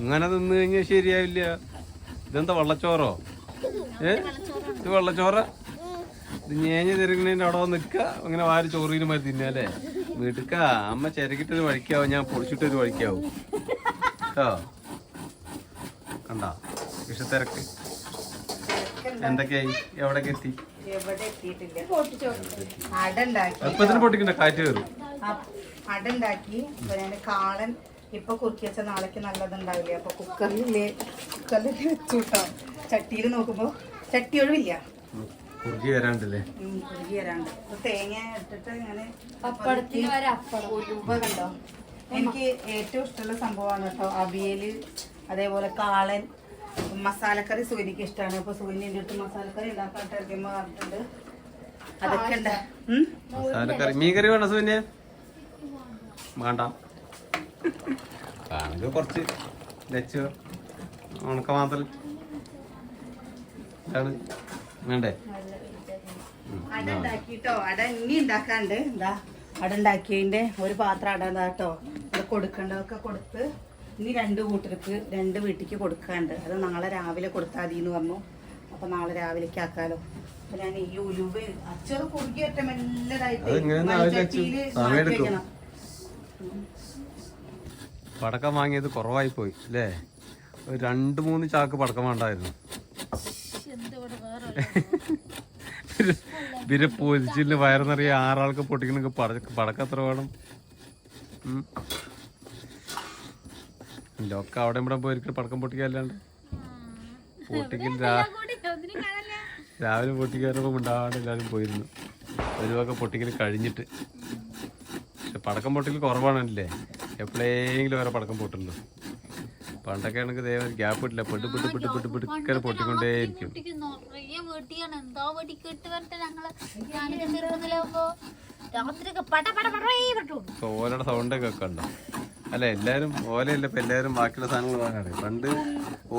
ഇങ്ങനെ നിന്ന് കഴിഞ്ഞാൽ ശരിയാവില്ല. ഇതെന്താ വെള്ളച്ചോറോ? ഇത് വെള്ളച്ചോറ? ഇത് ഞേഞ്ഞ് തിരങ്ങണേൻ്റെ അവിടെ നിൽക്കുക, അങ്ങനെ വാരി ചോറിന് മതി തിന്നാലേ. വീട്ടിക്ക അമ്മ ചിരകിട്ടൊരു വഴിക്കാവും, ഞാൻ പൊളിച്ചിട്ടൊരു വഴിക്കാവും കേട്ടോ. കണ്ടാ വിഷത്തിരക്ക് എന്തൊക്കെയായി? എവിടേക്ക് എത്തി? എപ്പത്തിന് പൊട്ടിക്കണ്ട, കാറ്റ് കയറും. അടണ്ടാക്കി കാളൻ ഇപ്പൊ കുറുക്കി വെച്ച നാളേക്ക് നല്ലതുണ്ടാവില്ലേ, അപ്പൊ കുക്കറിൽ വെച്ചു കേട്ടോ. ചട്ടിയിൽ നോക്കുമ്പോ ചട്ടി ഒഴിവില്ല, കുറുകി വരാണ്ടല്ലേ. കുറുകി വരാണ്ട്. തേങ്ങ ഇട്ടിട്ട് ഇങ്ങനെ ഉലുവ കണ്ടോ. എനിക്ക് ഏറ്റവും ഇഷ്ടമുള്ള സംഭവമാണ് കേട്ടോ അവിയല്, അതേപോലെ കാളൻ, മസാലക്കറി. സൂര്യക്ക് ഇഷ്ടമാണ്. അപ്പൊ സൂര്യൻ്റെ അടുത്ത് മസാലക്കറി ഉണ്ടാക്കാൻ പറഞ്ഞിട്ടുണ്ട്. അതൊക്കെ ഉണ്ട്. മസാലക്കറി മീൻ കറി വേണോ സൂര്യ? വേണ്ട, കാണുക കുറച്ച് ലച്ച് ഉണക്ക മാത്രം വേണ്ടേ? അട ഉണ്ടാക്കിട്ടോ. അട ഇനി ഉണ്ടാക്കാണ്ട്. എന്താ അട ഉണ്ടാക്കിയതിന്റെ ഒരു പാത്രം അട കേട്ടോ. അത് കൊടുക്കേണ്ടതൊക്കെ കൊടുത്ത് ഇനി 2 കൂട്ടർക്ക് 2 വീട്ടിക്ക് കൊടുക്കാണ്ട്. അത് നാളെ രാവിലെ കൊടുത്താൽ മതി എന്ന് പറഞ്ഞു. അപ്പൊ നാളെ രാവിലേക്ക് ആക്കാലോ. അപ്പൊ ഞാൻ ഈ ഉലുവ അച്ചറ് കുറുകി ഒറ്റ മെല്ലതായിട്ട് പടക്കം വാങ്ങിയത് കുറവായി പോയി അല്ലേ? 2-3 ചാക്ക് പടക്കം വേണ്ടായിരുന്നു. പിന്നെ പൊരിച്ചില്ല വയറ് നിറയെ 6 ആൾക്ക് പൊട്ടിക്കണമെങ്കിൽ പടക്കം എത്ര വേണം? ഒക്കെ അവിടെ ഇവിടെ പോയിരിക്കും പടക്കം പൊട്ടിക്കല്ലാണ്ട്. പൊട്ടിക്കൽ രാവിലെ പൊട്ടിക്കാറുമ്പോൾ ഉണ്ടാവാണ്ട് എല്ലാവരും പോയിരുന്നു. ഒരു വക പൊട്ടിക്കൽ കഴിഞ്ഞിട്ട്. പക്ഷെ പടക്കം പൊട്ടിക്കൽ കുറവാണല്ലേ, എപ്പോഴെങ്കിലും വേറെ പടക്കം പൊട്ടുള്ളൂ. പണ്ടൊക്കെ ആണെങ്കിൽ ദൈവം ഗ്യാപ്പ് ഇട്ടില്ല, പെട്ട് പൊട്ടിക്കൊണ്ടേയിരിക്കും. ഓലയുടെ സൗണ്ടൊക്കെ വെക്കണ്ടോ അല്ലെ? എല്ലാരും ഓലയല്ല ഇപ്പൊ, എല്ലാരും ബാക്കിയുള്ള സാധനങ്ങൾ വാങ്ങാറ്. പണ്ട്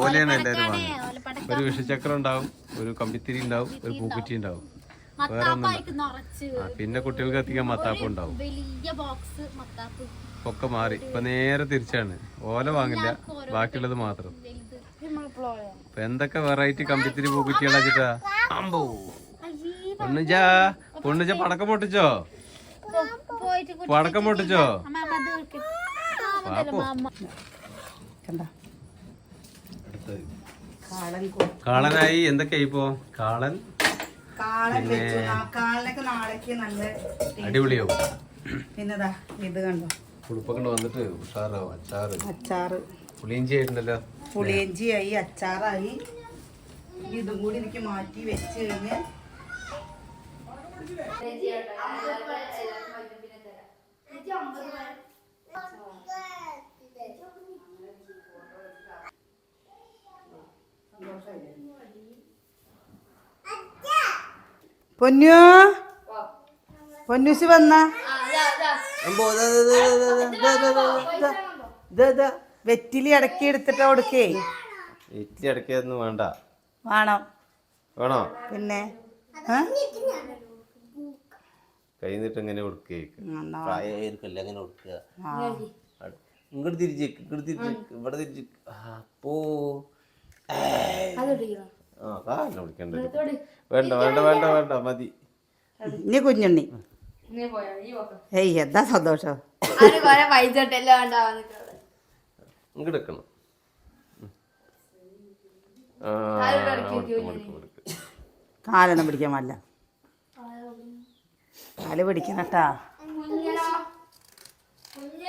ഓലയാണ് എല്ലാരും വാങ്ങുന്നത്. ഒരു വിഷചക്രം ഉണ്ടാവും, ഒരു കമ്പിത്തിരി ഉണ്ടാവും, ഒരു പൂക്കുറ്റി ഉണ്ടാവും, വേറെ ഒന്നും. പിന്നെ കുട്ടികൾക്ക് എത്തിക്കാൻ മത്താപ്പ് ഉണ്ടാവും. ഒക്കെ മാറി, ഇപ്പൊ നേരെ തിരിച്ചാണ്. ഓല വാങ്ങില്ല, ബാക്കിയുള്ളത് മാത്രം. ഇപ്പൊ എന്തൊക്കെ വെറൈറ്റി കമ്പിത്തിരി പൂക്കുറ്റികളാ വെച്ചിട്ടാ. അമ്പോ പൊണ്ണുജ പടക്കം പൊട്ടിച്ചോ? പടക്കം പൊട്ടിച്ചോ? കാളനായി. എന്തൊക്കെയായി ഇപ്പോ? കാളൻ കാളനൊക്കെ നാളേക്ക് നല്ല അടിപൊളിയാവും. പിന്നെതാ ഇത് കണ്ടോ, ഉടുപ്പൊക്കെ വന്നിട്ട് ഉഷാറാവും. അച്ചാറ് പുളിയിഞ്ചി ആയിട്ടുണ്ടല്ലോ. പുളിയിഞ്ചിയായി, അച്ചാറായി. ഇതും കൂടി എനിക്ക് മാറ്റി വെച്ച് കഴിഞ്ഞ് പൊന്നൂസ് വന്ന വെറ്റിലി അടക്കി എടുത്തിട്ട് കൊടുക്കേ. വെറ്റിലി അടക്കിയൊന്നും വേണ്ട. വേണോ? പിന്നെ കൈ നീട്ട് എങ്ങനെ കൊടുക്കേ? അങ്ങനെ കൊടുക്കുക. ഇങ്ങോട്ട് തിരിച്ചേക്ക്, ഇവിടെ തിരിച്ചേക്ക്. അപ്പോ വേണ്ട മതി. നീ കുഞ്ഞുണ്ണി ഏയ് എന്താ സന്തോഷം. ഇങ്ങോട്ട് വെക്കണം. കാലൊന്നും പിടിക്കാൻ പാടില്ല. കാല് പിടിക്കണട്ടാ.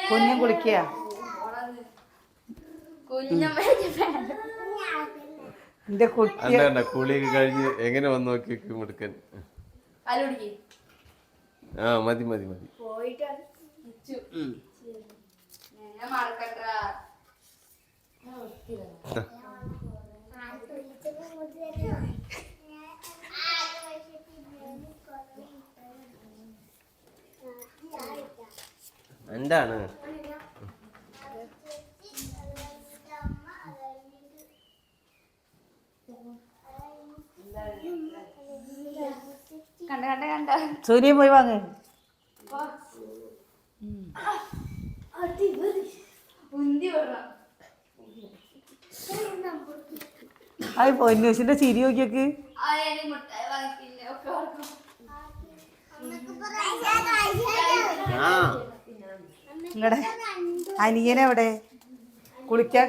കുഞ്ഞും കുളിക്കുക. എന്റെ കുട്ടി കുളിയൊക്കെ കഴിഞ്ഞ് എങ്ങനെ വന്ന് നോക്കി എടുക്കാൻ. മതി എന്താണ്? സൂര്യ പോയി വാങ്ങ്. അത് പൊന്നൂസിന്റെ ചിരി നോക്കിയൊക്കെ. നിങ്ങടെ അനിയനെവിടെ കുളിക്കാൻ?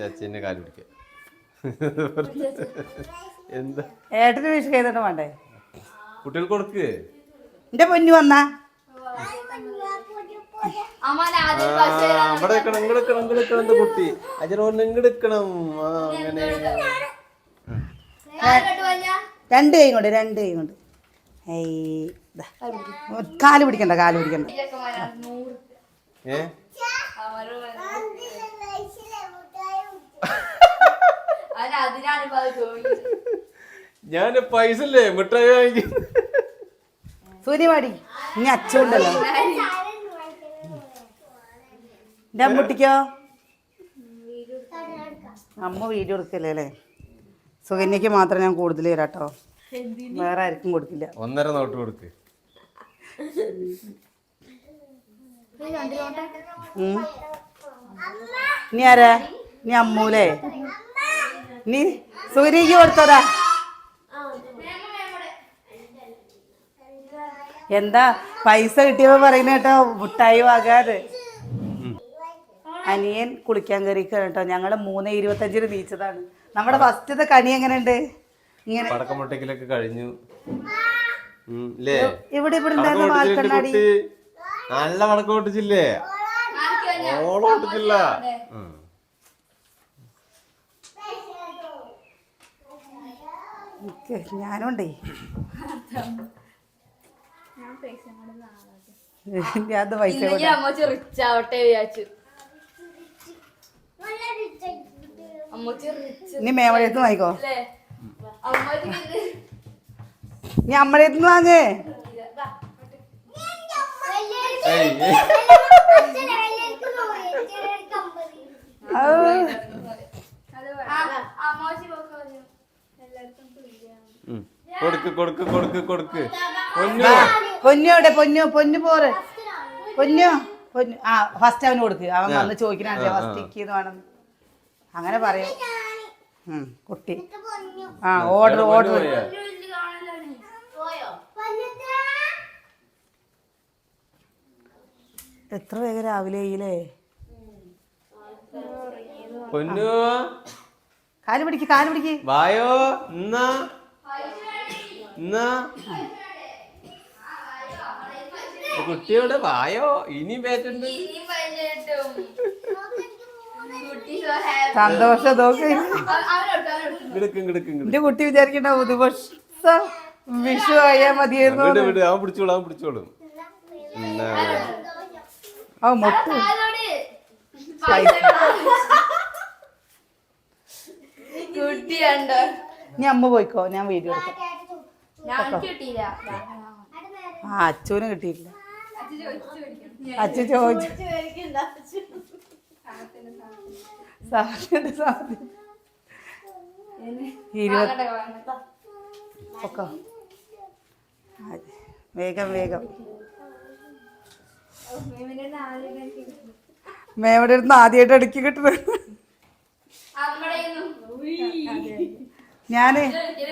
അച്ഛനെ കാല് പിടിക്ക. എന്താ ഏട്ടന് വിഷ് ചെയ്തിട്ട് വേണ്ടേ? കുട്ടികൾ കൊടുക്ക്. എന്റെ പൊന്നു വന്നാ അവിടെ എന്റെ കുട്ടി അജറോന്ന് ഇങ്ങെടുക്കണം. അങ്ങനെ രണ്ട് കൈ കൊണ്ട് കാല് പിടിക്കണ്ട. ഞാൻ പൈസ അല്ലേ മിഠായി വാങ്ങി. സൂര്യവാടി ഇനി അച്ഛണ്ടല്ലോ. എന്റെ അമ്മൂട്ടിക്കോ? അമ്മ വീഡിയോ എടുക്കല്ലേ അല്ലേ? സുകന്യക്ക് മാത്രം ഞാൻ കൂടുതൽ തരാട്ടോ, വേറെ ആർക്കും കൊടുക്കില്ല. 1.5 നോട്ട് കൊടുക്ക്. ഇനി ആരാ? നീ അമ്മൂലേ? നീ സൂര്യക്ക് കൊടുത്തോടാ. എന്താ പൈസ കിട്ടിയപ്പോ പറയുന്ന കേട്ടോ, മുട്ടായി വാങ്ങാതെ. അനിയൻ കുളിക്കാൻ കയറിക്കാണ് കേട്ടോ. ഞങ്ങള് 3:25 നീച്ചതാണ്. നമ്മുടെ ഫസ്റ്റത്തെ കണി എങ്ങനെയുണ്ട്? ഇങ്ങനെ പടക്കം പൊട്ടിക്കലൊക്കെ കഴിഞ്ഞു. ഇവിടെ വാൽക്കണ്ണാടി നല്ല പടക്കം പൊട്ടിച്ചില്ലേ? ഓളം പൊട്ടിച്ചില്ല. ഞാനുണ്ടേ. അത് പൈസ നീ മേമഴയത്ത് വാങ്ങിക്കോ. നീ അമ്മഴയത്ത് വാങ്ങ്. പൊന്നോടെ പൊന്നു പോറ്. പൊന്നു ആ ഫസ്റ്റ് അവന് കൊടുക്ക്. അവൻ വന്ന് ചോദിക്കണേ ഫസ്റ്റ് വേണം അങ്ങനെ പറയും. കുട്ടി ആ ഓർഡർ എത്ര വേഗം രാവിലെ ആയില്ലേ? കാല് പിടിക്ക് വായോ. കുട്ടിയോടെ വായോ. ഇനിയും പേറ്റുണ്ട്. സന്തോഷം നോക്ക്. എന്റെ കുട്ടി വിചാരിക്കണ്ട പുതുവർഷം വിഷു ആയാ മതിയായിരുന്നു. അവൻ പിടിച്ചോളും. മൊട്ട് നീ അമ്മ പോയിക്കോ, ഞാൻ വീഡിയോ എടുക്കാം. അച്ഛന് കിട്ടിയില്ല. അച്ഛൻ ചോദിച്ചു വേഗം മേവിടെ അടുത്ത് ആദ്യമായിട്ട് അടുക്കി കിട്ടുന്നത്.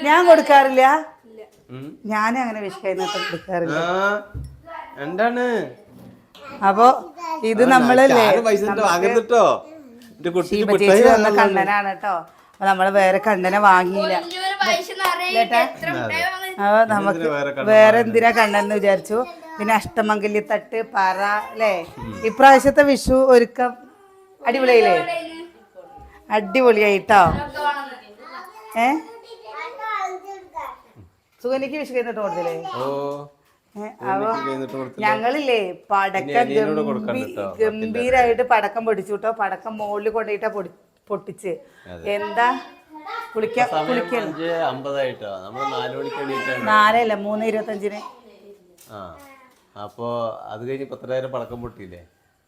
ഞാൻ കൊടുക്കാറില്ല. ഞാൻ അങ്ങനെ വിഷയത്ത് കൊടുക്കാറില്ല. എന്താണ് അപ്പൊ ഇത് നമ്മളല്ലേ ചേച്ചി തന്ന കണ്ണനാണ് കേട്ടോ. അപ്പൊ നമ്മള് വേറെ കണ്ണനെ വാങ്ങിയില്ല. അപ്പൊ നമുക്ക് വേറെ എന്തിനാ കണ്ണെന്ന് വിചാരിച്ചു. പിന്നെ അഷ്ടമംഗല്യത്തട്ട് പറ അല്ലേ? ഇപ്രാവശ്യത്തെ വിഷു ഒരുക്കം അടിപൊളിയായില്ലേ? അടിപൊളിയായിട്ടോ. സുഗനിക്ക് വിഷു കഴിഞ്ഞിട്ട് കൊടുത്തില്ലേ? അപ്പൊ ഞങ്ങളില്ലേ പടക്കം ഗംഭീരായിട്ട് പടക്കം പൊടിച്ചു കേട്ടോ. പടക്കം മുകളിൽ കൊണ്ടുപോയിട്ടാ പൊട്ടിച്ച്. എന്താ കുളിക്കാൻ 4:50 3:25 അപ്പോ അത് കഴിഞ്ഞ് 10,000 പടക്കം പൊട്ടിയില്ലേ?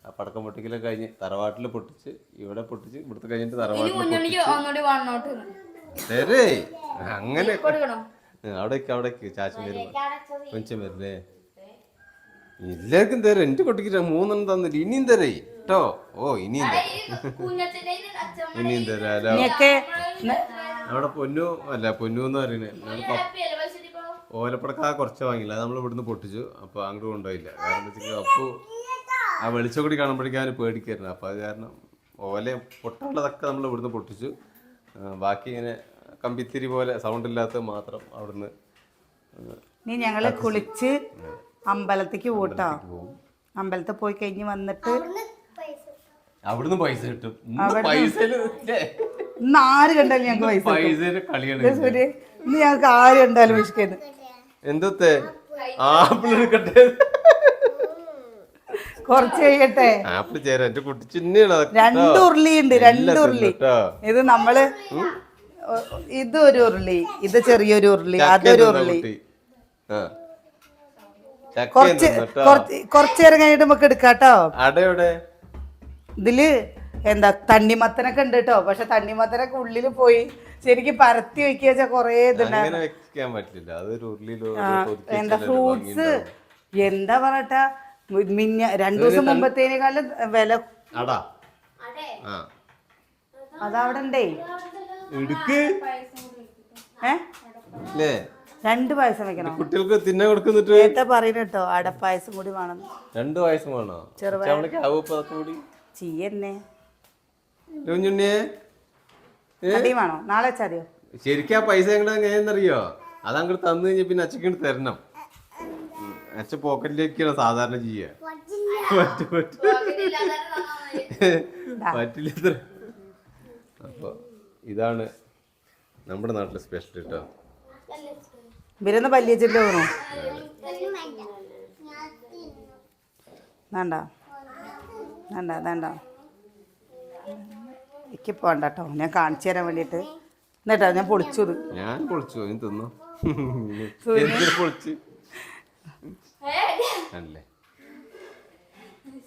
ആ പടക്കം പൊട്ടിക്കലൊക്കെ കഴിഞ്ഞ് തറവാട്ടിൽ പൊട്ടിച്ച് ഇവിടെ പൊട്ടിച്ച് ഇവിടുത്തെ കഴിഞ്ഞിട്ട് തറവാട്ടിൽ അങ്ങനെ കൊടുക്കണോ? അവിടേക്ക് ചാച്ചൻ വരുമ്പോ കൊഞ്ചം വരില്ലേ? എല്ലാവർക്കും തരാം. എന്റെ കുട്ടിക്ക് 3 തന്നില്ല. ഇനിയും തരേ കേട്ടോ. ഓ ഇനിയും തരാം. ഇനിയും തരാലോ. അവിടെ പൊന്നു അല്ല പൊന്നു എന്ന് പറയുന്നത് ഓലപ്പടക്ക കുറച്ച് വാങ്ങില്ല. അത് നമ്മൾ ഇവിടുന്ന് പൊട്ടിച്ചു. അപ്പൊ അങ്ങോട്ട് കൊണ്ടുപോയില്ല. കാരണം എന്താ വെച്ചാൽ അപ്പു ആ വെളിച്ചം കൂടി കാണുമ്പോഴേക്കും അവന് പേടിക്കായിരുന്നു. അപ്പൊ അത് കാരണം ഓല പൊട്ടാനുള്ളതൊക്കെ നമ്മൾ ഇവിടുന്ന് പൊട്ടിച്ചു. ബാക്കി ഇങ്ങനെ കമ്പിത്തിരി പോലെ സൗണ്ട് ഇല്ലാത്തത് മാത്രം അവിടുന്ന്. ഇനി ഞങ്ങള് കുളിച്ച് അമ്പലത്തേക്ക് പോട്ടോ. അമ്പലത്തിൽ പോയി കഴിഞ്ഞ് വന്നിട്ട് അവിടുന്ന് പൈസ കിട്ടും. പൈസ ഇന്ന് ആര് കണ്ടാലും ഞങ്ങൾക്ക് പൈസ കളിയാണ്. ഇന്ന് ഞങ്ങൾക്ക് ആര് കണ്ടാലും വിഷ്കന്ന് എന്തത്തെ ആപ്പിൾ എടുക്കട്ടെ. കൊറച്ച് കഴിയട്ടെ. ആപ്പിൾ ചേരാ. എന്റെ കുട്ടി ചിന്നയാണ്. 2 ഉരുളി ഉണ്ട്. 2 ഉരുളി. ഇത് നമ്മള് ഇത് ഒരു ഉരുളി, ഇത് ചെറിയൊരു ഉരുളി, അതൊരു ഉരുളി. കൊറച്ചേരം കഴിഞ്ഞിട്ട് നമുക്ക് എടുക്കാട്ടോ. ഇതില് എന്താ തണ്ണിമത്തനൊക്കെ ഉണ്ട് കേട്ടോ. പക്ഷെ തണ്ണിമത്തനൊക്കെ ഉള്ളില് പോയി ശരിക്കും പരത്തി വെക്കുക വെച്ചാൽ കൊറേ ഇതുണ്ടാവും. എന്താ ഫ്രൂട്ട്സ് എന്താ പറയട്ടാ 2 ദിവസം മുമ്പത്തേനേക്കാളും വില അതവിടെ ഉണ്ടേ. 2 പായസം വെക്കണം. കുട്ടികൾക്ക് തിന്നാൻ കൊടുക്കുന്നിട്ട് ഏട്ടാ പറയുന്ന കേട്ടോ അടപ്പായസം കൂടി വേണം. 2 പായസം വേണോ? ചെയ്യന്നെ അടി വേണോ? നാളെ വെച്ചാതിയോ? ശരിക്കും ആ പൈസ എങ്ങനെയെന്നറിയോ? അതങ്ങോട്ട് തന്നു കഴിഞ്ഞാൽ പിന്നെ അച്ഛക്ക് തരണം. അച്ഛൻ പോക്കറ്റിലേക്കാണ് സാധാരണ ചെയ്യുക. പറ്റില്ല. അപ്പൊ ഇതാണ് നമ്മുടെ നാട്ടിലെ സ്പെഷ്യൽ കേട്ടോ. ഇവരൊന്ന് പല്ലിയച്ചിട്ട് തോന്നോ? വേണ്ട വേണ്ട വേണ്ട എനിക്ക് പോണ്ട കേട്ടോ. ഞാൻ കാണിച്ചു തരാൻ വേണ്ടിട്ട് എന്നിട്ടോ ഞാൻ പൊളിച്ചത്. ഞാൻ പൊളിച്ചു തിന്നു.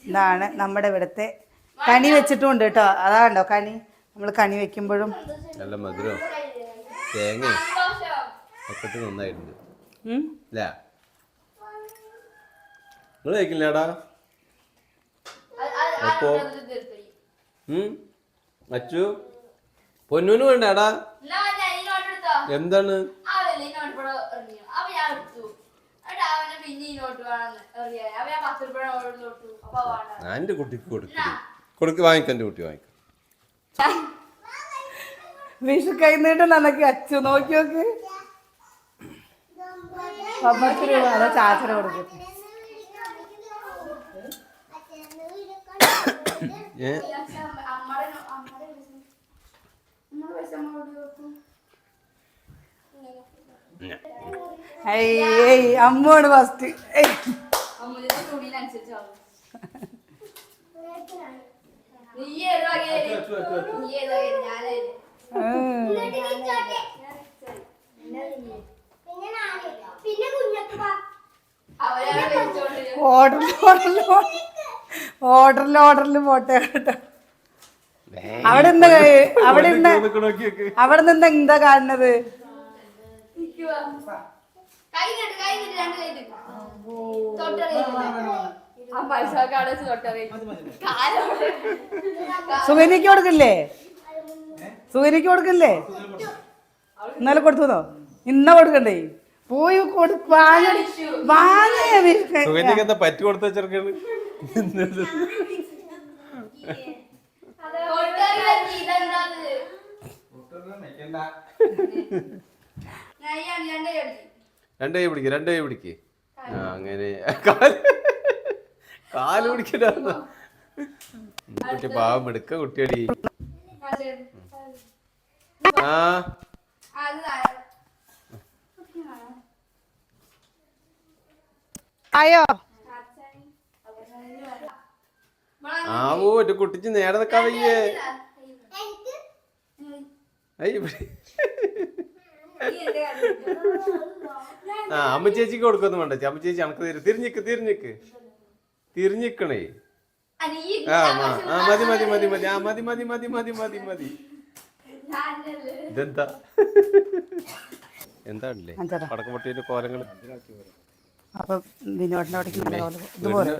ഇതാണ് നമ്മുടെ ഇവിടുത്തെ കണി വെച്ചിട്ടുണ്ട് കേട്ടോ. അതാണ്ടോ കണി നമ്മൾ കണി വെക്കുമ്പോഴും നല്ല മധുരം തേങ്ങ ഒക്കെ നന്നായിട്ടുണ്ട്. നിങ്ങൾ കഴിക്കില്ലാടാ? അപ്പോ അച്ചു പൊന്നൂന് വേണ്ടാടാ? എന്താണ് ഞാൻ എന്റെ കുട്ടിക്ക് കൊടുക്ക് വാങ്ങിക്കാം. എന്റെ കുട്ടി വാങ്ങിക്കാം. വിഷു കഴിഞ്ഞിട്ട് നന്നൊക്കെ അച്ചു നോക്കി നോക്ക്. അതോ ചാച്ചന കൊടുക്കും. അമ്മോട് ഫസ്റ്റ് ഓർഡറിൽ പോട്ടെ കേട്ടോ. അവിടെ നിന്ന് എന്താ കാണുന്നത്? സുഗനിക്ക് കൊടുക്കില്ലേ? സുഗനിക്ക് കൊടുക്കില്ലേ? ഇന്നലെ കൊടുത്തോ? ഇന്ന കൊടുക്കണ്ടേ? പോയി പറ്റി കൊടുത്ത ചെറുക്കാണ്. രണ്ടേ പിടിക്ക്. അങ്ങനെ കാല് പിടിക്കണ്ട. കുട്ടി പാവം എടുക്ക കുട്ടിയടി. ആയോ ആവോ എന്റെ കുട്ടിച്ച് നേരെ നിക്കാൻ വയ്യേ. അമ്മ ചേച്ചിക്ക് കൊടുക്കൊന്നും വേണ്ട. അമ്മ ചേച്ചി അനക്ക് തിരിഞ്ഞിക്കണേ. മതി. ഇതെന്താ എന്താണല്ലേ പടക്കം പൊട്ടിയുടെ കോലങ്ങൾ അപ്പൊ വിനോദിന്റെ അവിടെ വീടിന്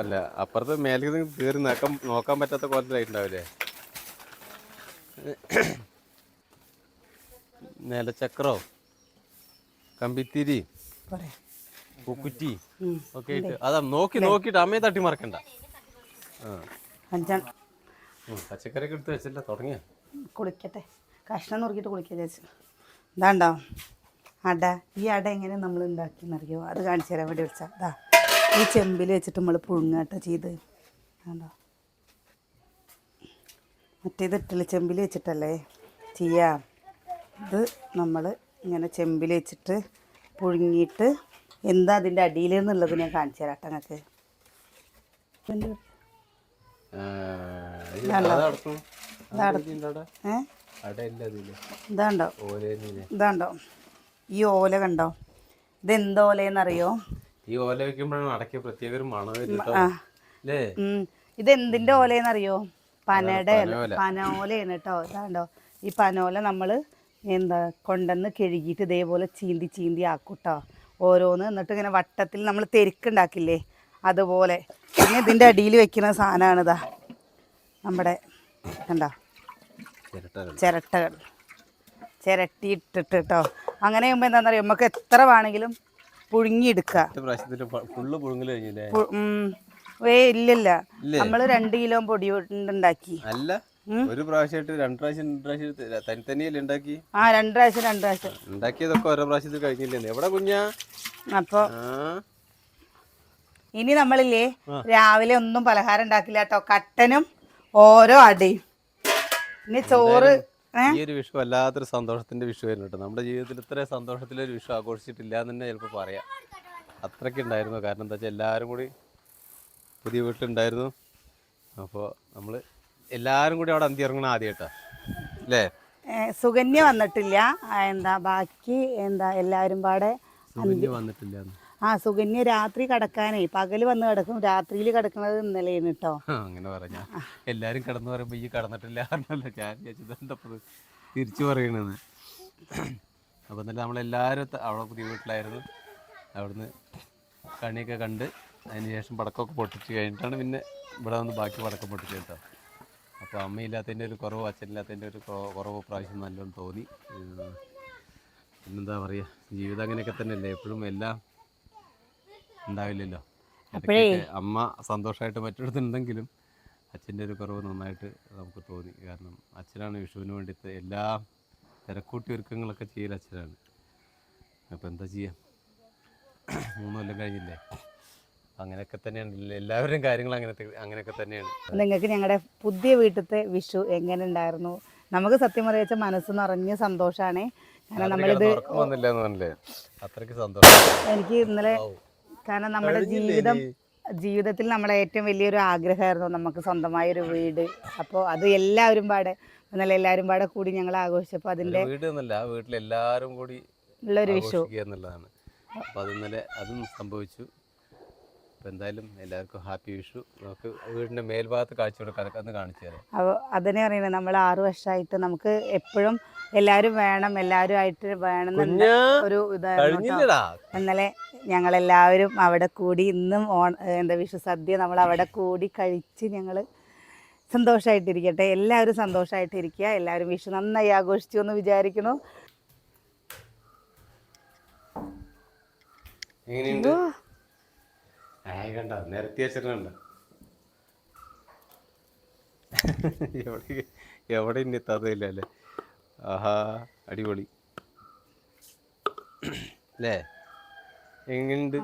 അല്ല അപ്പുറത്ത് മേലേക്ക് കയറി നോക്കാൻ പറ്റാത്ത കോലത്തിലായിട്ടുണ്ടാവില്ലേ? നിലച്ചക്രോ കമ്പിത്തിരി പൂക്കുറ്റി ഒക്കെ ആയിട്ട് അതാ നോക്കിയിട്ട് അമ്മയെ തട്ടി മറക്കണ്ട. പച്ചക്കറിയൊക്കെ എടുത്ത് വെച്ചില്ല തുടങ്ങിയ കുളിക്കട്ടെ, കഷ്ണം നുറുക്കിയിട്ട് കുളിക്കുക ചേച്ചി. ഇതാണ്ടോ അട. ഈ അട എങ്ങനെ നമ്മൾ ഉണ്ടാക്കിയെന്നറിയോ? അത് കാണിച്ചു തരാൻ വേണ്ടി വിളിച്ചാൽ ഇതാ ഈ ചെമ്പിൽ വെച്ചിട്ട് നമ്മൾ പുഴുങ്ങാട്ടോ ചെയ്ത്. കണ്ടോ, മറ്റേത് ഇട്ടില്ല, ചെമ്പിൽ വെച്ചിട്ടല്ലേ ചെയ്യാം. ഇത് നമ്മൾ ഇങ്ങനെ ചെമ്പിൽ വെച്ചിട്ട് പുഴുങ്ങിയിട്ട് എന്താ അതിൻ്റെ അടിയിൽ എന്നുള്ളത് ഞാൻ കാണിച്ചു തരാം നിങ്ങൾക്ക്. ഇതാണ്ടോ ഈ ഓല കണ്ടോ? ഇതെന്ത് ഓലയെന്നറിയോ? ഈ ഓല വെക്കുമ്പോഴാണ് അടയ്ക്ക് പ്രത്യേക ഒരു മണം. ഇതെന്തിൻ്റെ ഓലയെന്നറിയോ? പനോലയാണ് കേട്ടോ. ഇതാണ്ടോ ഈ പനോല നമ്മൾ എന്താ കൊണ്ടുവന്ന് കഴുകിയിട്ട് ഇതേപോലെ ചീന്തി ആക്കൂട്ടോ ഓരോന്ന്. എന്നിട്ട് ഇങ്ങനെ വട്ടത്തിൽ നമ്മൾ തെരുക്കുണ്ടാക്കില്ലേ അതുപോലെ. പിന്നെ ഇതിൻ്റെ അടിയിൽ വെക്കുന്ന സാധനമാണിതാ നമ്മുടെ കണ്ടോ ചിരട്ടിയിട്ടിട്ട് കേട്ടോ. അങ്ങനെ ആകുമ്പോൾ എന്താണെന്ന് അറിയാം, നമുക്ക് എത്ര വേണമെങ്കിലും പുഴുങ്ങിയെടുക്കാം. ഇല്ലല്ല, നമ്മൾ 2 കിലോ പൊടി ഉണ്ടാക്കി. അല്ല, ഒരു പ്രാവശ്യമായിട്ട് 2 പ്രാവശ്യം തനിത്തന്നെയല്ലേ ഉണ്ടാക്കി? ആ 2 പ്രാവശ്യം ഉണ്ടാക്കിയതൊക്കെ ഓരോ പ്രാവശ്യത്തിൽ കഴിഞ്ഞില്ലേ? എവിടെ കുഞ്ഞാ? അപ്പൊ ഇനി നമ്മളില്ലേ രാവിലെ ഒന്നും പലഹാരം ഉണ്ടാക്കില്ല കേട്ടോ. കട്ടനും ഓരോ അടയും. ഇനി ചോറ്. ഈ ഒരു വിഷു വല്ലാത്തൊരു സന്തോഷത്തിന്റെ വിഷു ആയിരുന്നു കേട്ടോ. നമ്മുടെ ജീവിതത്തിൽ ഇത്ര സന്തോഷത്തിലൊരു വിഷു ആഘോഷിച്ചിട്ടില്ല എന്ന് തന്നെ ചിലപ്പോൾ പറയാം. അത്രയ്ക്ക് ഉണ്ടായിരുന്നു. കാരണം എന്താ വെച്ചാൽ എല്ലാവരും കൂടി പുതിയ വീട്ടിലുണ്ടായിരുന്നു. അപ്പോൾ നമ്മൾ എല്ലാവരും കൂടി അവിടെ അന്തി ഇറങ്ങണം ആദ്യമായിട്ടാ അല്ലേ? സുകന്യ വന്നിട്ടില്ല. എന്താ ബാക്കി എന്താ എല്ലാവരും പാടെ വന്നിട്ടില്ല. സുകന്യ രാത്രി കിടക്കാനേ, പകല് വന്ന് കിടക്കും, രാത്രിയിൽ കിടക്കുന്നത് ഇന്നലെയാണ് കേട്ടോ. അങ്ങനെ പറഞ്ഞ എല്ലാരും കിടന്നു പറയുമ്പോ ഈ കിടന്നിട്ടില്ല ഞാൻ തിരിച്ചു പറയണെന്ന്. അപ്പൊ എന്നിട്ട് നമ്മളെല്ലാരും അവിടെ പുതിയ വീട്ടിലായിരുന്നു. അവിടുന്ന് കണിയൊക്കെ കണ്ട് അതിന് ശേഷം പടക്കമൊക്കെ പൊട്ടിച്ച് കഴിഞ്ഞിട്ടാണ് പിന്നെ ഇവിടെ വന്ന് ബാക്കി പടക്കം പൊട്ടിച്ച് കേട്ടോ. അപ്പോൾ അമ്മയില്ലാത്തതിൻ്റെ ഒരു കുറവ്, അച്ഛനില്ലാത്തതിൻ്റെ ഒരു കുറവ് പ്രാവശ്യം നല്ലോണം തോന്നി. പിന്നെന്താ പറയുക, ജീവിതം അങ്ങനെയൊക്കെ തന്നെയല്ലേ, എപ്പോഴും എല്ലാം ഉണ്ടാവില്ലല്ലോ. അമ്മ സന്തോഷമായിട്ട് മറ്റൊരിടത്തുണ്ടെങ്കിലും അച്ഛൻ്റെ ഒരു കുറവ് നന്നായിട്ട് നമുക്ക് തോന്നി. കാരണം അച്ഛനാണ് വിഷുവിന് വേണ്ടിയിട്ട് എല്ലാ തിരക്കൂട്ടി ഒരുക്കങ്ങളൊക്കെ ചെയ്യൽ അച്ഛനാണ്. അപ്പോൾ എന്താ ചെയ്യുക, 3 കൊല്ലം കഴിഞ്ഞില്ലേ. അങ്ങനെയൊക്കെ തന്നെയാണ് എല്ലാവരുടെയും കാര്യങ്ങൾ, അങ്ങനെയൊക്കെ തന്നെയാണ്. നിങ്ങൾക്ക് ഞങ്ങളുടെ പുതിയ വീട്ടിലത്തെ വിഷു എങ്ങനെ ഉണ്ടായിരുന്നു? നമുക്ക് സത്യം പറയാച്ച മനസ്സ് നിറഞ്ഞ സന്തോഷമാണ്. കാരണം നമ്മളിത് എനിക്ക് ഇന്നലെ, കാരണം നമ്മുടെ ജീവിതത്തിൽ നമ്മളെ ഏറ്റവും വലിയൊരു ആഗ്രഹമായിരുന്നു നമുക്ക് സ്വന്തമായൊരു വീട്. അപ്പോൾ അത് എല്ലാവരും പാടെ കൂടി ഞങ്ങൾ ആഘോഷിച്ചപ്പോൾ അതിൻ്റെ വീട്ടിലെല്ലാവരും കൂടി ഉള്ളൊരു വിഷു എന്നുള്ളതാണ്. അപ്പോൾ അത് ഇന്നലെ അതും സംഭവിച്ചു. അപ്പോൾ എന്തായാലും എല്ലാവർക്കും ഹാപ്പി വിഷു. നമുക്ക് വീടിൻ്റെ മേൽഭാഗത്ത് കാഴ്ച കൊടുക്കാൻ കാണിച്ചു തരാം. അപ്പോൾ അതിനെ പറയുന്നത് നമ്മൾ 6 വർഷമായിട്ട് നമുക്ക് എപ്പോഴും എല്ലാവരും വേണം, എല്ലാവരും ആയിട്ട് വേണമെന്നുള്ള ഒരു ഇതായിരുന്നു. ഇന്നലെ ഞങ്ങളെല്ലാവരും അവിടെ കൂടി, ഇന്നും വിഷു സദ്യ നമ്മൾ അവിടെ കൂടി കഴിച്ച് ഞങ്ങൾ സന്തോഷമായിട്ടിരിക്കട്ടെ. എല്ലാവരും സന്തോഷമായിട്ടിരിക്കുക. എല്ലാവരും വിഷു നന്നായി ആഘോഷിച്ചു എന്ന് വിചാരിക്കുന്നു. നിരത്തി വെച്ചിട്ടുണ്ട്. എവിടെ ഇനി എത്താത്തില്ല അല്ലേ? ആഹാ, അടിപൊളി അല്ലേ? എങ്ങനെയുണ്ട്?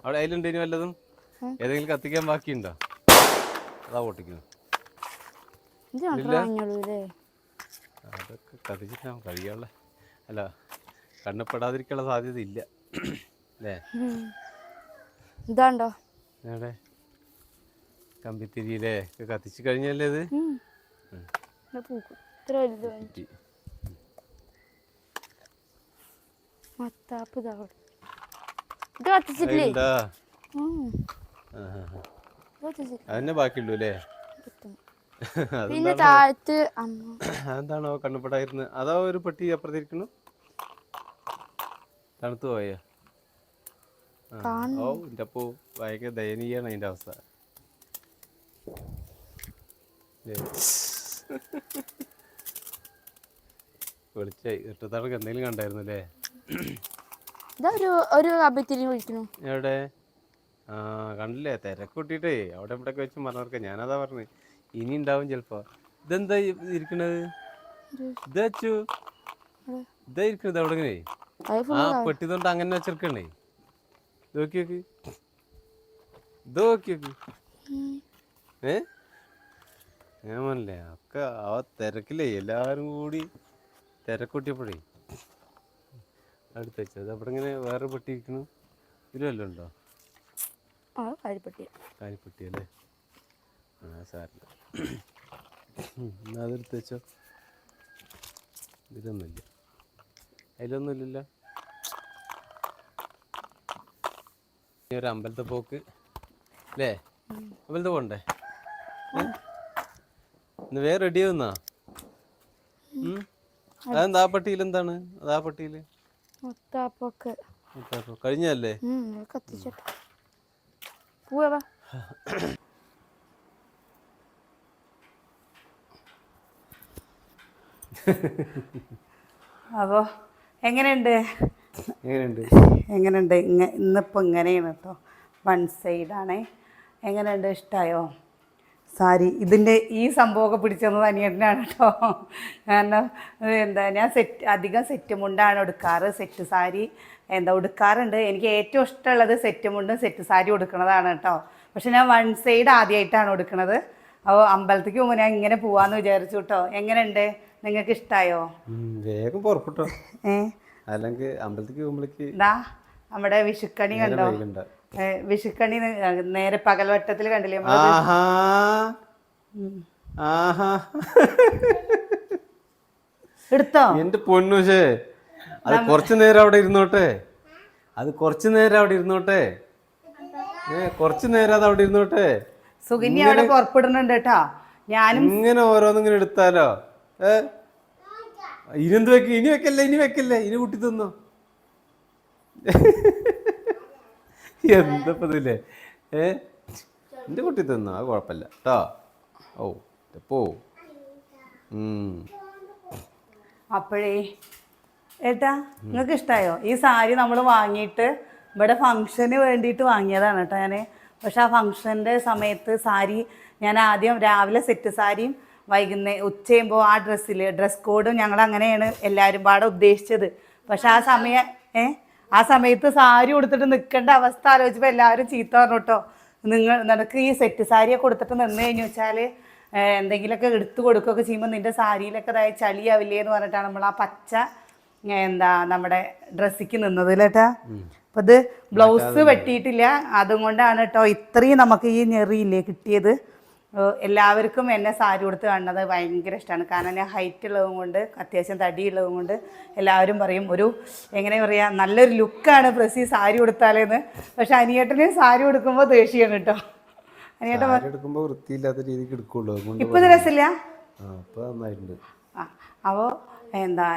അവിടെ അതിലുണ്ട് ഇനി വല്ലതും? ഏതെങ്കിലും കത്തിക്കാൻ ബാക്കിയുണ്ടോ? അതാ പൊട്ടിക്കുന്നു. അതൊക്കെ കത്തിച്ചിട്ടാവും കഴിയാനുള്ള, അല്ല കണ്ണപ്പെടാതിരിക്കാനുള്ള സാധ്യത ഇല്ല അല്ലേ? ഇതാണ്ടോ എവിടെ കമ്പിത്തിരിയില്ലേ കത്തിച്ച് കഴിഞ്ഞല്ലേ ഇത്? ഇത് കത്തിച്ചിട്ടില്ലേ ഉണ്ടാ ഉം. ഇത് കത്തിച്ചിട്ടില്ല. അതന്നെ ബാക്കിയുള്ളൂ അല്ലേ? പിന്നെ താഴത്ത് അമ്മ അതെന്താണോ കണ്ണുപെടായിരുന്നു? അതാ ഒരു പെട്ടി അപ്പുറത്തിരിക്കണു. തണുത്തു പോയ ഓ എൻ്റെ അപ്പോ ഭയങ്കര ദയനീയാണ് അതിൻ്റെ അവസ്ഥ. വിളിച്ചായി ഇട്ടത്താടൊക്കെ എന്തെങ്കിലും കണ്ടായിരുന്നു അല്ലേ? ഇതൊരു ഒരു അഭ്യത്തിരി വിളിക്കുന്നു. എവിടെ? ആ കണ്ടില്ലേ, തിരക്ക് കൂട്ടിയിട്ടേ അവിടെ ഇവിടെയൊക്കെ വെച്ച് മറന്നവർക്ക. ഞാനതാ പറഞ്ഞു ഇനി ഉണ്ടാവും ചിലപ്പോ. ഇതെന്താ ഇരിക്കണത്? ഇത് വെച്ചു ഇതാ ഇരിക്കണത് അവിടെ ഇങ്ങനെ. ആ പെട്ടി തൊണ്ട് അങ്ങനെ വെച്ചെടുക്കണേ. ഇത് നോക്കി നോക്ക്, ഇത് നോക്കി നോക്ക്. ഞാൻ പറഞ്ഞില്ലേ ഒക്കെ ആ തിരക്കില്ലേ എല്ലാരും കൂടി തിരക്കൂട്ടിയപ്പോഴേ അടുത്ത് വെച്ചത്. അവിടെ ഇങ്ങനെ വേറെ പെട്ടി ഇരിക്കണു. ഇതിലും ഉണ്ടോ? കാരിപ്പെട്ടി അല്ലേ? ആ സാറില്ല, എന്നാ അതെടുത്ത് വെച്ചോ. ഇതിലൊന്നുമില്ല, അതിലൊന്നുമില്ലല്ലോ. ഇനി ഒരു അമ്പലത്തെ പോക്ക് അല്ലേ? അമ്പലത്തെ പോകണ്ടേ? ഇന്ന് വേറെ റെഡി ആവുന്നാ? അതെന്താ ആ പട്ടിയിൽ എന്താണ്? അതാ പട്ടിയില് കഴിഞ്ഞല്ലേ? അപ്പോ എങ്ങനെയുണ്ട്? ഇന്നിപ്പോൾ ഇങ്ങനെയാണ് കേട്ടോ. വൺ സൈഡാണേ. എങ്ങനെയുണ്ട്? ഇഷ്ടമായോ സാരി? ഇതിൻ്റെ ഈ സംഭവമൊക്കെ പിടിച്ചെന്നത് അനിയേട്ടനാണ് കേട്ടോ. കാരണം ഞാൻ അധികം സെറ്റ് മുണ്ടാണ് എടുക്കാറ്. സെറ്റ് സാരി ഉടുക്കാറുണ്ട്. എനിക്ക് ഏറ്റവും ഇഷ്ടമുള്ളത് സെറ്റ് മുണ്ടും സെറ്റ് സാരി ഉടുക്കുന്നതാണ് കേട്ടോ. പക്ഷെ ഞാൻ വൺ സൈഡ് ആദ്യമായിട്ടാണ് ഉടുക്കുന്നത്. അപ്പോൾ അമ്പലത്തേക്ക് പോകുമ്പോൾ ഞാൻ ഇങ്ങനെ പോവാന്ന് വിചാരിച്ചു കേട്ടോ. എങ്ങനെയുണ്ട്? നിങ്ങൾക്ക് ഇഷ്ടമായോ? വേഗം പുറപ്പെട്ടോ, അല്ലെങ്കിൽ അമ്പലത്തേക്ക് പോകുമ്പോഴേക്ക് നമ്മുടെ വിഷുക്കണി കണ്ടോ? വിഷുക്കണി നേരെ പകൽവട്ടത്തിൽ കണ്ടില്ലേ? എടുത്തോ എന്റെ പൊന്നുഷേ? അത് കുറച്ചു നേരം അവിടെ ഇരുന്നോട്ടെ. കുറച്ചു നേരം അത് അവിടെ ഇരുന്നോട്ടെ. സുകന്യ അവിടെ പുറപ്പെടുന്നുണ്ട് കേട്ടോ. ഞാനും ഇങ്ങനെ ഓരോന്നിങ്ങനെ എടുത്താലോ? ഇനി വെക്കല്ലേ, ഇനി കുട്ടി തിന്നോ? എന്തപ്പതില്ലേ? എന്റെ കുട്ടി തിന്നോ? അത് കുഴപ്പമില്ല കേട്ടോ. ഓ പോ. അപ്പോഴേ ഏട്ടാ, നിങ്ങൾക്ക് ഇഷ്ടമായോ ഈ സാരി? നമ്മൾ വാങ്ങിയിട്ട് ഇവിടെ ഫംഗ്ഷന് വേണ്ടിയിട്ട് വാങ്ങിയതാണ് കേട്ടോ ഞാൻ. പക്ഷെ ആ ഫംഗ്ഷൻ്റെ സമയത്ത് സാരി ഞാൻ ആദ്യം രാവിലെ സെറ്റ് സാരിയും വൈകുന്നേരം ഉച്ചയുമ്പോൾ ആ ഡ്രസ് കോഡും ഞങ്ങൾ അങ്ങനെയാണ് എല്ലാവരും പാടെ ഉദ്ദേശിച്ചത്. പക്ഷെ ആ സമയത്ത് സാരി കൊടുത്തിട്ട് നിൽക്കേണ്ട അവസ്ഥ ആലോചിച്ചപ്പോൾ എല്ലാവരും ചീത്ത പറഞ്ഞു കേട്ടോ. നിനക്ക് ഈ സെറ്റ് സാരിയൊക്കെ കൊടുത്തിട്ട് നിന്ന് കഴിഞ്ഞു വെച്ചാൽ എന്തെങ്കിലുമൊക്കെ എടുത്തു കൊടുക്കുകയൊക്കെ ചെയ്യുമ്പോൾ നിൻ്റെ സാരിയിലൊക്കെ അതായത് ചളിയാവില്ലേ എന്ന് പറഞ്ഞിട്ടാണ് നമ്മൾ ആ പച്ച നമ്മുടെ ഡ്രസ്സിക്ക് നിന്നത് കേട്ടാ. അപ്പം ഇത് ബ്ലൗസ് വെട്ടിയിട്ടില്ല, അതുകൊണ്ടാണ് കേട്ടോ ഇത്രയും നമുക്ക് ഈ ഞെറിയില്ലേ കിട്ടിയത്. എല്ലാവർക്കും എന്നെ സാരി കൊടുത്ത് കാണുന്നത് ഭയങ്കര ഇഷ്ടമാണ്. കാരണം ഞാൻ ഹൈറ്റ് ഉള്ളതും കൊണ്ട്, അത്യാവശ്യം തടിയുള്ളതും കൊണ്ട് എല്ലാവരും പറയും ഒരു എങ്ങനെ പറയുക, നല്ലൊരു ലുക്കാണ് പ്രസി സാരി കൊടുത്താലേന്ന്. പക്ഷെ അനിയേട്ടന് സാരി കൊടുക്കുമ്പോൾ ദേഷ്യമാണ് കേട്ടോ. അനിയേട്ടൻ വൃത്തിയില്ലാത്ത രീതിക്ക് എടുക്കുള്ളൂ. ഇപ്പൊ ഇത് രസമില്ല. അപ്പോൾ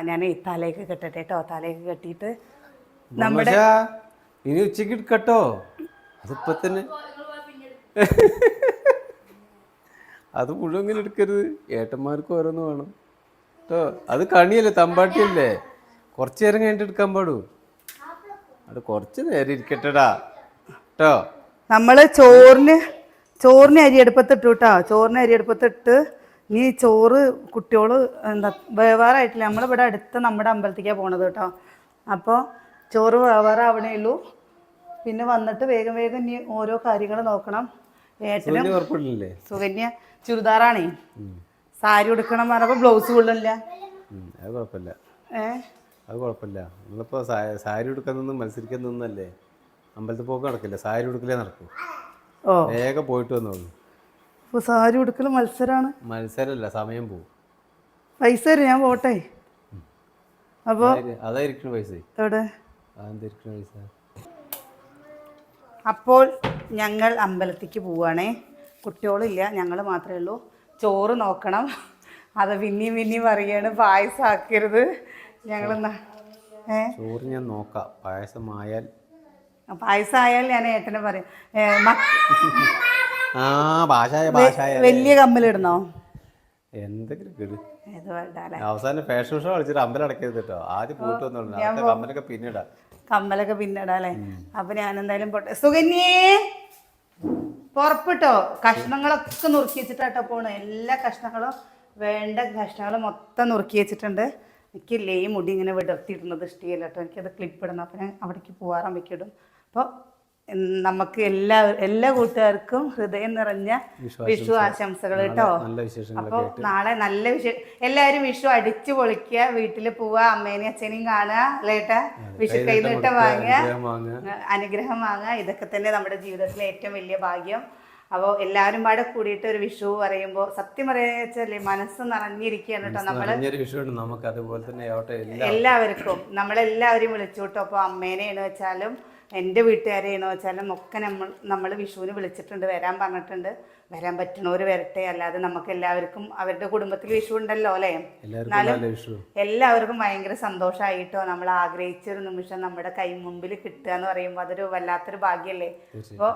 ഞാൻ ഈ തലയൊക്കെ കെട്ടട്ടെ കേട്ടോ. തലയൊക്കെ കെട്ടിയിട്ട് നമ്മുടെ ഇനി ഉച്ചക്ക് എടുക്കട്ടോ. അതിപ്പോ തന്നെ അത് മുഴുവൻ ഇങ്ങനെ എടുക്കരുത്. ഏട്ടന്മാർക്ക് ഓരോന്ന് വേണം കേട്ടോ. അത് കണിയല്ലേ, തമ്പാട്ടിയല്ലേ. കുറച്ചു നേരം കഴിഞ്ഞിട്ട് എടുക്കാൻ പാടൂ. അത് കുറച്ച് നേരം ഇരിക്കട്ടെടാ കേട്ടോ. നമ്മള് ചോറിന് അരിയെടുപ്പത്തിട്ടു കേട്ടോ. ചോറിന് അരിയെടുപ്പത്തിട്ട് നീ ചോറ് കുട്ടിയോള് വേവാറായിട്ടില്ല. നമ്മളിവിടെ അടുത്ത് നമ്മുടെ അമ്പലത്തേക്കാണ് പോണത് കേട്ടോ. അപ്പോൾ ചോറ് വേവാറാവണേ ഉള്ളൂ. പിന്നെ വന്നിട്ട് വേഗം ഇനി ഓരോ കാര്യങ്ങൾ നോക്കണം. ഏട്ടനും സുകന്യ ചുരിദാറാണേ. സാരി ഉടുക്കണം പറഞ്ഞപ്പോൾ ബ്ലൗസ് കൊള്ളില്ല. അത് കുഴപ്പമില്ല. നിങ്ങളിപ്പോൾ സാരി ഉടുക്കാൻ മത്സരിക്കാൻ നിന്നല്ലേ? അമ്പലത്തിൽ പോക്ക് നടക്കില്ല, സാരി ഉടുക്കലേ നടക്കും. വേഗം പോയിട്ട് വന്നോളൂ. സാരി ഉടുക്കൽ മത്സരമല്ല, സമയം പോകും. പൈസ തരും, ഞാൻ പോട്ടെ. അപ്പോൾ അതായിരിക്കും പൈസ. എവിടെ? അതെന്തായിരിക്കും പൈസ? അപ്പോൾ ഞങ്ങൾ അമ്പലത്തിലേക്ക് പോവുകയാണേ. കുട്ടികളില്ല, ഞങ്ങൾ മാത്രമേ ഉള്ളൂ. ചോറ് നോക്കണം, അത് പിന്നെയും പറയാണ് പായസം ആക്കരുത്. ഞങ്ങളെന്നാ ചോറ് ഞാൻ നോക്കാം. പായസമായാൽ ഞാൻ ഏട്ടനെ പറയും. ഭാഷായ വലിയ കമ്മലിടണോ? എന്തെങ്കിലും ഏത് വേണ്ടാലേ. അവസാനം ഫാഷൻ ഷോ കളിച്ചിട്ട് അമ്പലം അടക്കരുത് കേട്ടോ. ആദ്യം പോയിട്ട് വന്നോളൂ, കമ്മലൊക്കെ പിന്നിടാം. കമ്മലൊക്കെ പിന്നിടാല്ലേ. അപ്പൊ ഞാൻ എന്തായാലും പോട്ടെ. സുകന്യേ പുറപ്പെട്ടോ. കഷ്ണങ്ങളൊക്കെ നുറുക്കി വെച്ചിട്ടാട്ടോ പോണു. എല്ലാ കഷ്ണങ്ങളും വേണ്ട കഷ്ണങ്ങളും മൊത്തം നുറുക്കി വെച്ചിട്ടുണ്ട്. എനിക്കില്ലേ ഈ മുടി ഇങ്ങനെ വിടർത്തിയിടുന്നത് ഇഷ്ടമില്ല കേട്ടോ. എനിക്കത് ക്ലിപ്പ് ഇടണം. അപ്പം ഞാൻ അവിടേക്ക് പോകാറാകുമ്പോഴേക്കിടും. അപ്പോൾ നമുക്ക് എല്ലാ കൂട്ടുകാർക്കും ഹൃദയം നിറഞ്ഞ വിഷു ആശംസകൾ കേട്ടോ. അപ്പോൾ നാളെ നല്ല എല്ലാവരും വിഷു അടിച്ചു പൊളിക്കുക, വീട്ടിൽ പോവുക, അമ്മേനെയും അച്ഛനെയും കാണുക, അല്ലേട്ടാ വിഷു കൈനീട്ടം വാങ്ങുക, അനുഗ്രഹം വാങ്ങുക. ഇതൊക്കെ തന്നെ നമ്മുടെ ജീവിതത്തിലെ ഏറ്റവും വലിയ ഭാഗ്യം. അപ്പോൾ എല്ലാവരും പാടെ കൂടിയിട്ട് ഒരു വിഷു പറയുമ്പോൾ സത്യം പറയാന്ന് വെച്ചാല് മനസ്സ് നിറഞ്ഞിരിക്കുകയാണ് കേട്ടോ. എല്ലാവർക്കും നമ്മളെല്ലാവരും വിളിച്ചു കേട്ടോ. അപ്പോൾ അമ്മേനെയാണ് വെച്ചാലും എൻ്റെ വീട്ടുകാരെയാണോ വെച്ചാലും ഒക്കെ നമ്മൾ വിഷുവിന് വിളിച്ചിട്ടുണ്ട്, വരാൻ പറഞ്ഞിട്ടുണ്ട്. വരാൻ പറ്റുന്നവർ വരട്ടെ, അല്ലാതെ നമുക്ക് എല്ലാവർക്കും അവരുടെ കുടുംബത്തിൽ വിഷു ഉണ്ടല്ലോ അല്ലേ. എന്നാലും എല്ലാവർക്കും ഭയങ്കര സന്തോഷമായിട്ടോ. നമ്മൾ ആഗ്രഹിച്ചൊരു നിമിഷം നമ്മുടെ കൈ മുമ്പിൽ കിട്ടുക എന്ന് പറയുമ്പോൾ അതൊരു വല്ലാത്തൊരു ഭാഗ്യല്ലേ. അപ്പോൾ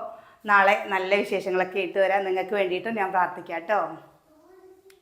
നാളെ നല്ല വിശേഷങ്ങളൊക്കെ ആയിട്ട് വരാം. നിങ്ങൾക്ക് വേണ്ടിയിട്ടും ഞാൻ പ്രാർത്ഥിക്കാം കേട്ടോ.